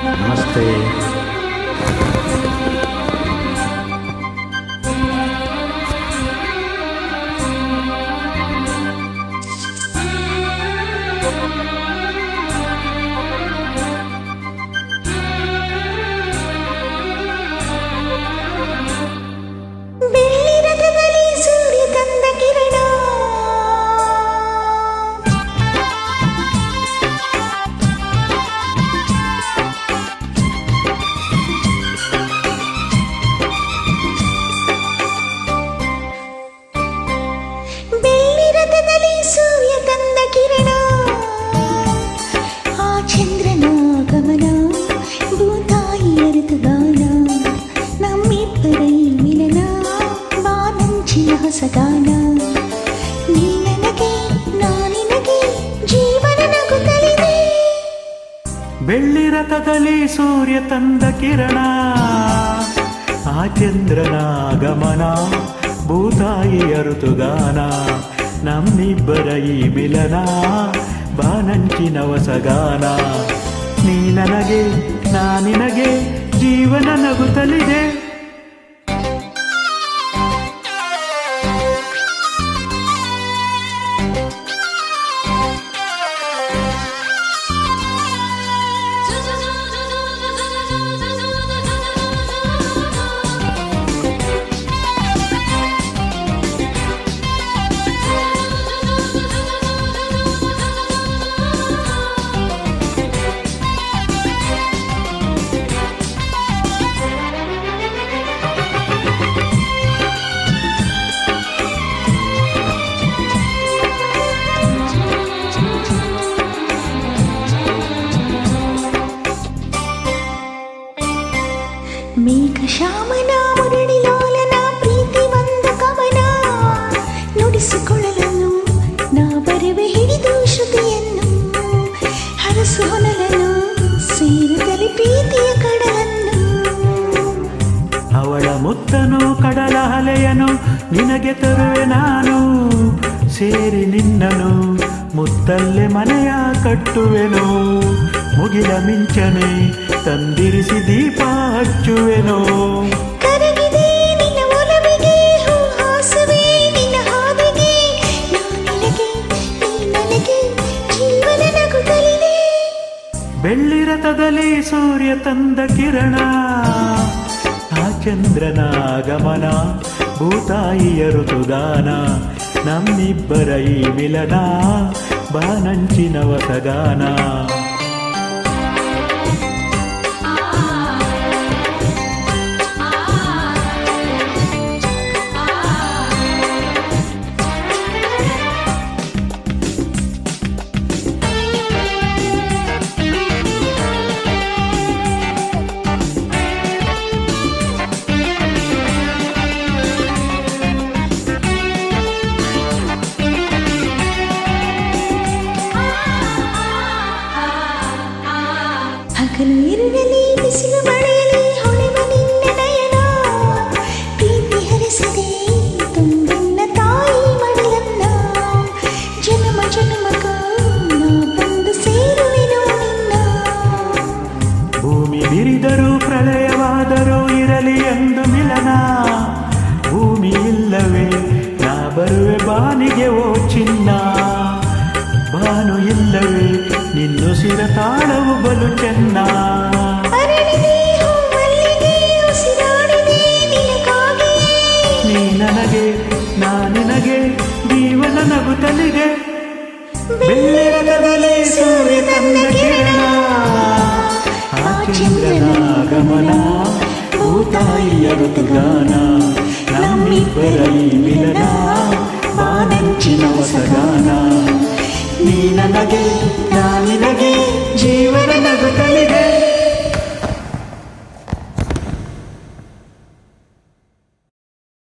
ನಮಸ್ತೆ. ಸದಾನ ನೀ ನನಗೆ ನಾ ನಿನಗೆ ಜೀವನ ನಗುತ್ತಲಿದೆ. ಬೆಳ್ಳಿ ರಥದಲ್ಲಿ ಸೂರ್ಯ ತಂದ ಕಿರಣ, ಆ ಚಂದ್ರನ ಆಗಮನ, ಭೂತಾಯಿ ಅರುತುಗಾನ, ನಮ್ಮಿಬ್ಬರ ಈ ಮಿಲನ, ಬಾನಂಚಿನ ಹೊಸಗಾನ. ನೀ ನನಗೆ ನಾ ನಿನಗೆ ಜೀವನ ನಗುತ್ತಲಿದೆ. ಮೇಘ ಶ್ಯಾಮನ ಮುರಳಿಲೋಲನ ಪ್ರೀತಿ ಒಂದು ಕವನ, ನುಡಿಸಿಕೊಳ್ಳಲನ್ನು ನಾ ಬರುವೆ ಹಿಡಿದು ಶ್ರುತಿಯನ್ನು, ಹರಸು ಹೊನಲನ್ನು ಸೇರಿದಲ್ಲಿ ಪ್ರೀತಿಯ ಕಡಲನ್ನು. ಅವಳ ಮುತ್ತನು ಕಡಲ ಅಲೆಯನು ನಿನಗೆ ತರುವೆ ನಾನು, ಸೇರಿ ನಿನ್ನನು ಮುತ್ತಲ್ಲೇ ಮನೆಯ ಕಟ್ಟುವೆನು, ಮುಗಿಲ ಮಿಂಚನೆ ತಂದಿರಿಸಿ ದೀಪ ಹಚ್ಚುವೆನೋ. ಕರಗಿದೆ ನಿನ್ನ ಒಲವಿಗೆ ಹೂಹಾಸವೇ ನಿನ್ನ ಹಾದಿಗೆ, ನಾ ನಿನಗೆ ನೀ ನನಗೆ ಜೀವನ ನಗುತ್ತಲಿದೆ. ಬೆಳ್ಳಿ ರಥದಲ್ಲಿ ಸೂರ್ಯ ತಂದ ಕಿರಣ, ಆ ಚಂದ್ರನ ಆಗಮನ, ಭೂತಾಯಿಯ ಋತುಗಾನ, ನಮ್ಮಿಬ್ಬರ ಈ ಮಿಲನ, ಬಾನಂಚಿನ ಹೊಸಗಾನ. ಹಗಲು ಇರುಳಲಿ ಬಿಸಿಲು ಮಳೆಯಲಿ ಹೊಳೆವ ನಿನ್ನ ನಯನ, ಪ್ರೀತಿ ಹರಿಸದೆ ತುಂಬೆನ್ನ ತಾಯಿ ಮಡಿಲನ್ನ, ಜನ್ಮ ಜನ್ಮಕ್ಕೂ ನಾ ಬಂದು ಸೇರುವೆನು ನಿನ್ನ. ಭೂಮಿ ಬಿರಿದರೂ ಪ್ರಳಯವಾದರೂ ಇರಲಿ ಎಂದು ಮಿಲನ, ಭೂಮಿ ಇಲ್ಲವೇ ನಾ ಬರುವೆ ಬಾನಿಗೆ ಓ ಚಿನ್ನ, ಬಾನು ಇಲ್ಲವೇ ನಿನ್ನುಸಿರ ತಾಳವು ಬಲು ಚೆನ್ನ. ನೀ ನನಗೆ ನಾ ನಿನಗೆ ಜೀವನ ನಗುತ್ತಲಿದೆ. ಬೆಳ್ಳಿ ರಥದಲ್ಲಿ ಸೂರ್ಯ ತಂದ ಕಿರಣ, ಆ ಚಂದ್ರನ ಆಗಮನ, ಭೂತಾಯಿಯ ಋತುಗಾನ, ನಮ್ಮಿಬ್ಬರ ಈ ಮಿಲನ, ಬಾನಂಚಿನ ಹೊಸಗಾನ. ನೀ ನನಗೆ ನಾ ನಿನಗೆ ಜೀವನ ನಗುತ್ತಲಿದೆ.